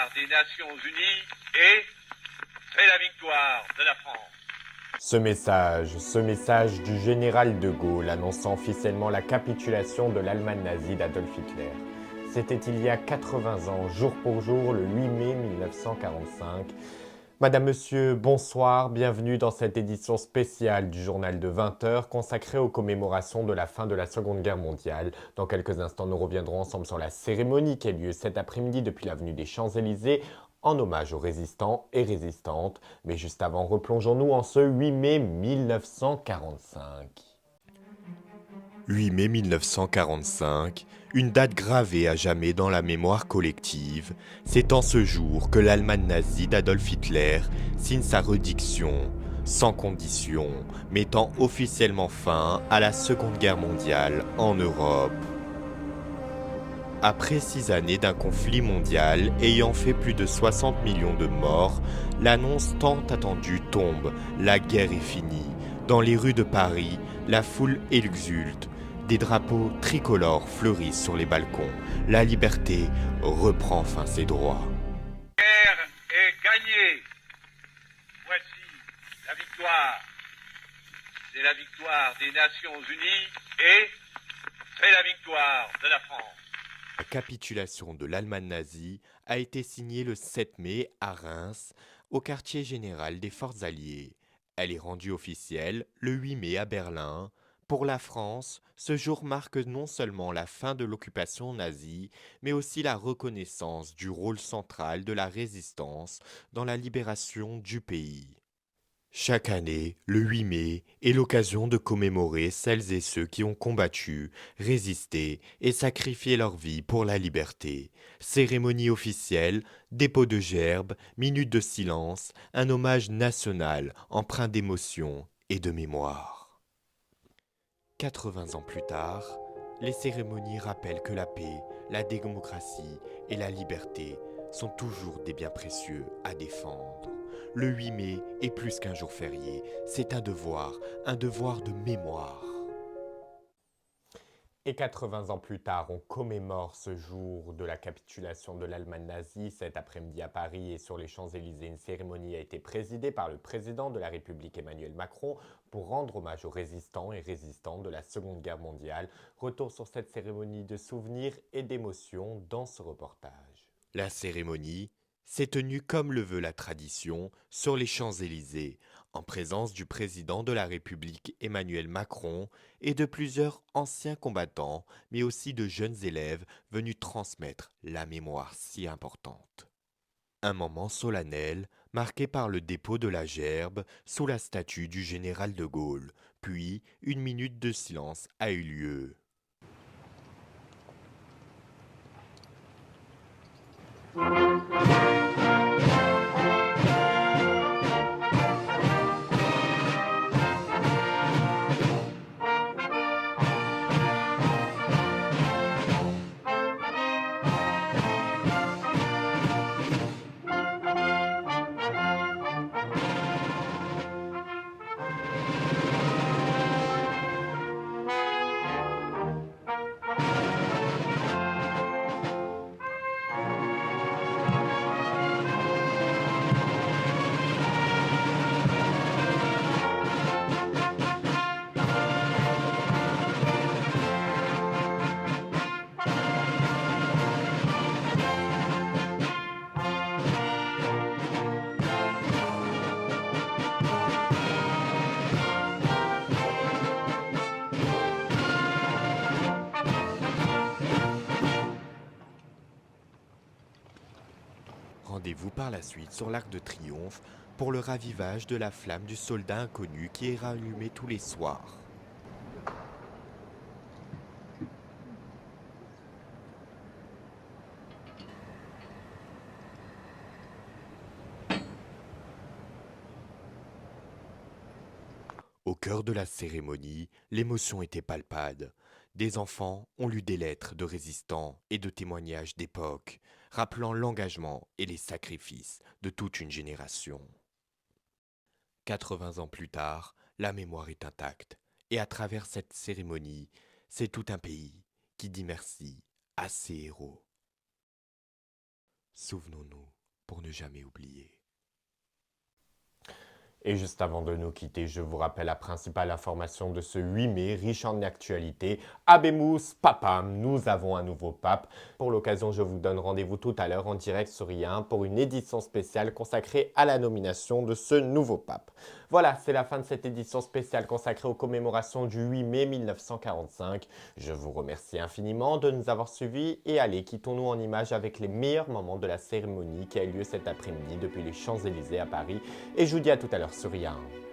victoire des Nations Unies et c'est la victoire de la France. Ce message du général de Gaulle annonçant officiellement la capitulation de l'Allemagne nazie d'Adolf Hitler. C'était il y a 80 ans, jour pour jour, le 8 mai 1945. Madame, Monsieur, bonsoir, bienvenue dans cette édition spéciale du journal de 20 heures consacrée aux commémorations de la fin de la Seconde Guerre mondiale. Dans quelques instants, nous reviendrons ensemble sur la cérémonie qui a lieu cet après-midi depuis l'avenue des Champs-Élysées en hommage aux résistants et résistantes. Mais juste avant, replongeons-nous en ce 8 mai 1945. 8 mai 1945, une date gravée à jamais dans la mémoire collective, c'est en ce jour que l'Allemagne nazie d'Adolf Hitler signe sa reddition, sans condition, mettant officiellement fin à la Seconde Guerre mondiale en Europe. Après 6 années d'un conflit mondial ayant fait plus de 60 millions de morts, l'annonce tant attendue tombe, la guerre est finie. Dans les rues de Paris, la foule exulte. Des drapeaux tricolores fleurissent sur les balcons. La liberté reprend enfin ses droits. La guerre est gagnée. Voici la victoire. C'est la victoire des Nations Unies et c'est la victoire de la France. La capitulation de l'Allemagne nazie a été signée le 7 mai à Reims, au quartier général des forces alliées. Elle est rendue officielle le 8 mai à Berlin. Pour la France, ce jour marque non seulement la fin de l'occupation nazie, mais aussi la reconnaissance du rôle central de la résistance dans la libération du pays. Chaque année, le 8 mai est l'occasion de commémorer celles et ceux qui ont combattu, résisté et sacrifié leur vie pour la liberté. Cérémonie officielle, dépôt de gerbes, minute de silence, un hommage national empreint d'émotion et de mémoire. 80 ans plus tard, les cérémonies rappellent que la paix, la démocratie et la liberté sont toujours des biens précieux à défendre. Le 8 mai est plus qu'un jour férié, c'est un devoir de mémoire. Et 80 ans plus tard, on commémore ce jour de la capitulation de l'Allemagne nazie. Cet après-midi à Paris et sur les Champs-Élysées, une cérémonie a été présidée par le président de la République Emmanuel Macron pour rendre hommage aux résistants et résistantes de la Seconde Guerre mondiale. Retour sur cette cérémonie de souvenirs et d'émotions dans ce reportage. La cérémonie s'est tenue comme le veut la tradition sur les Champs-Élysées, en présence du président de la République Emmanuel Macron et de plusieurs anciens combattants, mais aussi de jeunes élèves venus transmettre la mémoire si importante. Un moment solennel, marqué par le dépôt de la gerbe sous la statue du général de Gaulle, puis une minute de silence a eu lieu. Rendez-vous par la suite sur l'Arc de Triomphe pour le ravivage de la flamme du soldat inconnu qui est rallumé tous les soirs. Au cœur de la cérémonie, l'émotion était palpable. Des enfants ont lu des lettres de résistants et de témoignages d'époque, rappelant l'engagement et les sacrifices de toute une génération. 80 ans plus tard, la mémoire est intacte, et à travers cette cérémonie, c'est tout un pays qui dit merci à ses héros. Souvenons-nous pour ne jamais oublier. Et juste avant de nous quitter, je vous rappelle la principale information de ce 8 mai, riche en actualité. Habemus Papam, nous avons un nouveau pape. Pour l'occasion, je vous donne rendez-vous tout à l'heure en direct sur I1 pour une édition spéciale consacrée à la nomination de ce nouveau pape. Voilà, c'est la fin de cette édition spéciale consacrée aux commémorations du 8 mai 1945. Je vous remercie infiniment de nous avoir suivis et allez, quittons-nous en images avec les meilleurs moments de la cérémonie qui a eu lieu cet après-midi depuis les Champs-Élysées à Paris. Et je vous dis à tout à l'heure sur I1.